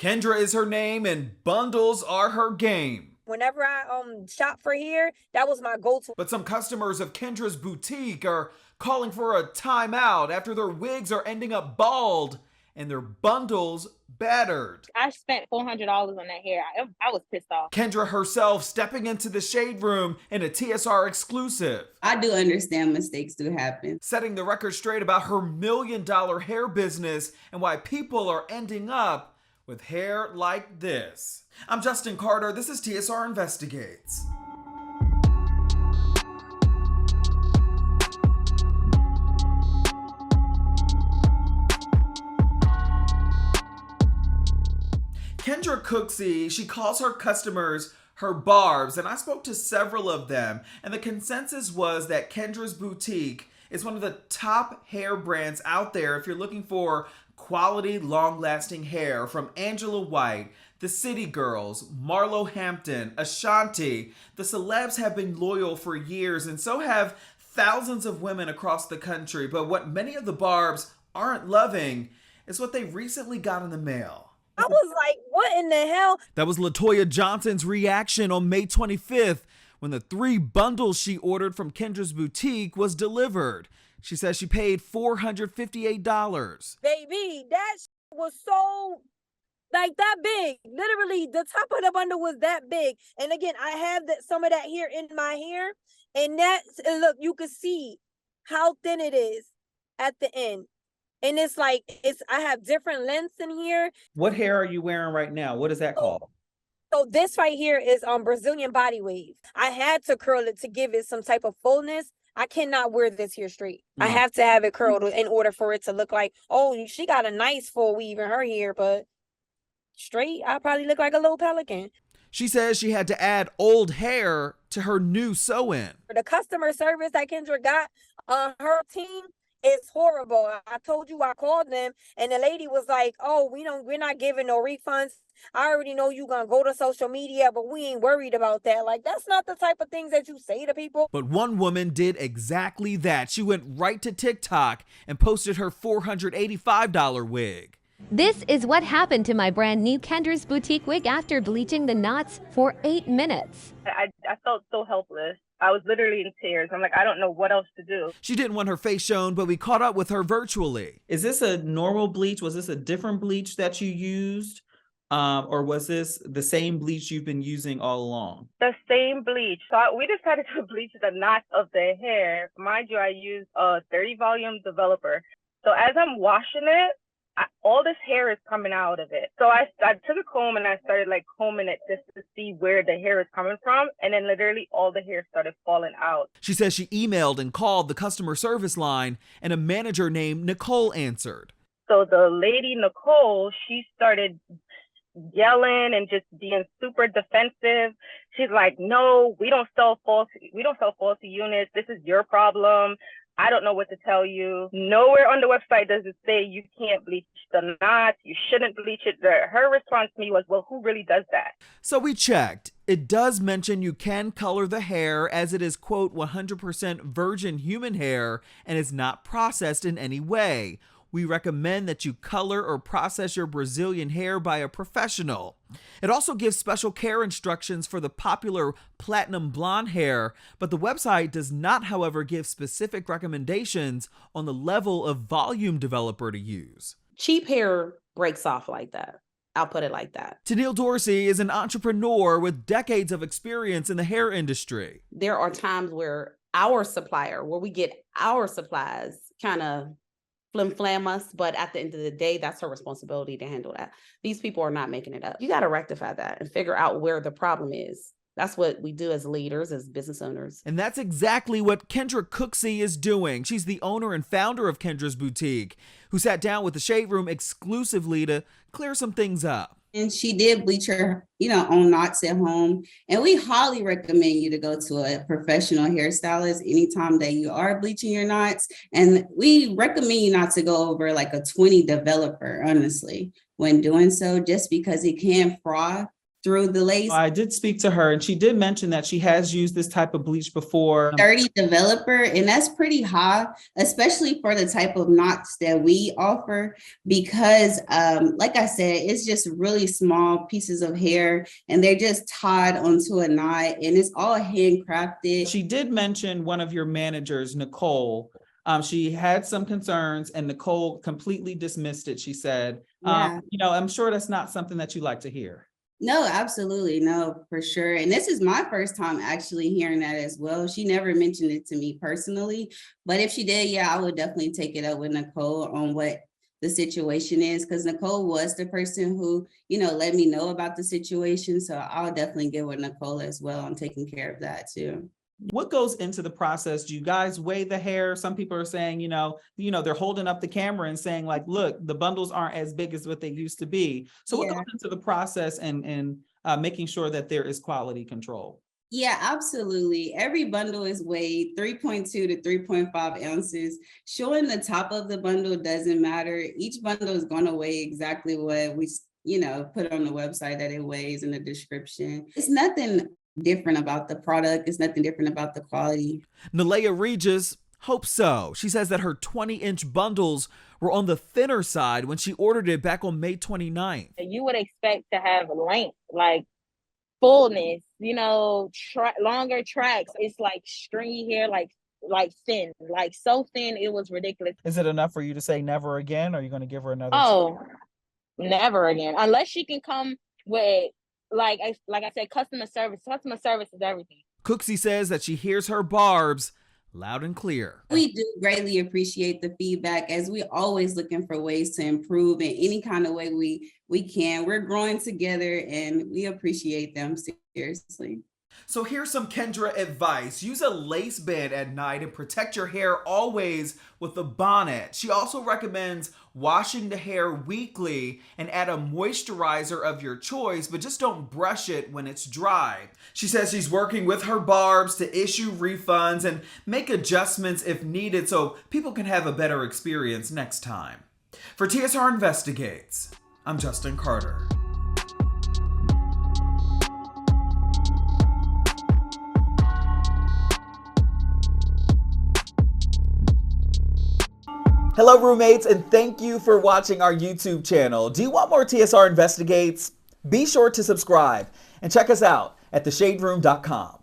Kendra is her name and bundles are her game. Whenever I shop for hair, that was my go-to. But some customers of Kendra's boutique are calling for a timeout after their wigs are ending up bald and their bundles battered. I spent $400 on that hair. I was pissed off. Kendra herself stepping into the shade room in a TSR exclusive. I do understand mistakes do happen. Setting the record straight about her $1 million hair business and why people are ending up with hair like this. I'm Justin Carter. This is TSR Investigates. Kendra Cooksey, she calls her customers her barbs, and I spoke to several of them, and the consensus was that Kendra's boutique is one of the top hair brands out there if you're looking for quality, long-lasting hair. From Angela White, the City Girls, Marlo Hampton, Ashanti, the celebs have been loyal for years, and so have thousands of women across the country. But what many of the barbs aren't loving is what they recently got in the mail. I was like, what in the hell? That was LaToya Johnson's reaction on May 25th when the 3 bundles she ordered from Kendra's boutique was delivered. She says she paid $458. Baby, that was so, like, that big. Literally, the top of the bundle was that big. And again, I have some of that here in my hair. And look, you can see how thin it is at the end. And it's like, I have different lengths in here. What hair are you wearing right now? What is that called? So this right here is Brazilian body wave. I had to curl it to give it some type of fullness. I cannot wear this here straight. I have to have it curled in order for it to look like, oh, she got a nice full weave in her hair, but straight, I probably look like a little pelican. She says she had to add old hair to her new sew-in. The customer service that Kendra got on her team, it's horrible. I told you, I called them and the lady was like, oh, we're not giving no refunds. I already know you gonna go to social media, but we ain't worried about that. Like, that's not the type of things that you say to people. But one woman did exactly that. She went right to TikTok and posted her $485 wig. This is what happened to my brand new Kendra's boutique wig after bleaching the knots for 8 minutes. I felt so helpless. I was literally in tears. I'm like, I don't know what else to do. She didn't want her face shown, but we caught up with her virtually. Is this a normal bleach? Was this a different bleach that you used? Or was this the same bleach you've been using all along? The same bleach. So we decided to bleach the knots of the hair. Mind you, I used a 30 volume developer. So as I'm washing it, all this hair is coming out of it. So I took a comb and I started like combing it just to see where the hair is coming from. And then literally all the hair started falling out. She says she emailed and called the customer service line and a manager named Nicole answered. So the lady, Nicole, she started yelling and just being super defensive. She's like, no, we don't sell faulty units. This is your problem. I don't know what to tell you. Nowhere on the website does it say you can't bleach the knots. You shouldn't bleach it. Her response to me was, well, who really does that? So we checked. It does mention you can color the hair as it is, quote, 100% virgin human hair and is not processed in any way. We recommend that you color or process your Brazilian hair by a professional. It also gives special care instructions for the popular platinum blonde hair, but the website does not, however, give specific recommendations on the level of volume developer to use. Cheap hair breaks off like that. I'll put it like that. Tennille Dorsey is an entrepreneur with decades of experience in the hair industry. There are times where our supplier, where we get our supplies, kind of flim-flam us, but at the end of the day, that's her responsibility to handle that. These people are not making it up. You got to rectify that and figure out where the problem is. That's what we do as leaders, as business owners. And that's exactly what Kendra Cooksey is doing. She's the owner and founder of Kendra's Boutique, who sat down with the Shade Room exclusively to clear some things up. And she did bleach her, own knots at home. And we highly recommend you to go to a professional hairstylist anytime that you are bleaching your knots. And we recommend you not to go over like a 20 developer, honestly, when doing so, just because it can froth through the lace. I did speak to her and she did mention that she has used this type of bleach before. 30 developer, and that's pretty high, especially for the type of knots that we offer, because like I said, it's just really small pieces of hair and they're just tied onto a knot and it's all handcrafted. She did mention one of your managers, Nicole. She had some concerns and Nicole completely dismissed it, she said. Yeah. I'm sure that's not something that you like to hear. No, absolutely. No, for sure. And this is my first time actually hearing that as well. She never mentioned it to me personally, but if she did, yeah, I would definitely take it up with Nicole on what the situation is, because Nicole was the person who, let me know about the situation. So I'll definitely get with Nicole as well on taking care of that too. What goes into the process? Do you guys weigh the hair? Some people are saying, they're holding up the camera and saying like, look, the bundles aren't as big as what they used to be. So what goes into the process and making sure that there is quality control? Yeah, absolutely. Every bundle is weighed 3.2 to 3.5 ounces. Showing the top of the bundle doesn't matter. Each bundle is going to weigh exactly what we, put on the website that it weighs in the description. It's nothing different about the product. It's nothing different about the quality. Nalea Regis hopes so. She says that her 20-inch bundles were on the thinner side when she ordered it back on May 29th. You would expect to have length, like fullness, longer tracks. It's like stringy hair, like thin, like so thin, it was ridiculous. Is it enough for you to say never again? Or are you going to give her another? Oh, never again. Unless she can come with, like I said, customer service. Customer service is everything. Cooksey says that she hears her barbs loud and clear. We do greatly appreciate the feedback, as we're always looking for ways to improve in any kind of way we can. We're growing together and we appreciate them seriously. So here's some Kendra advice. Use a lace band at night and protect your hair always with a bonnet. She also recommends washing the hair weekly and add a moisturizer of your choice, but just don't brush it when it's dry. She says she's working with her barbs to issue refunds and make adjustments if needed so people can have a better experience next time. For TSR Investigates, I'm Justin Carter. Hello roommates, and thank you for watching our YouTube channel. Do you want more TSR Investigates? Be sure to subscribe and check us out at theshaderoom.com.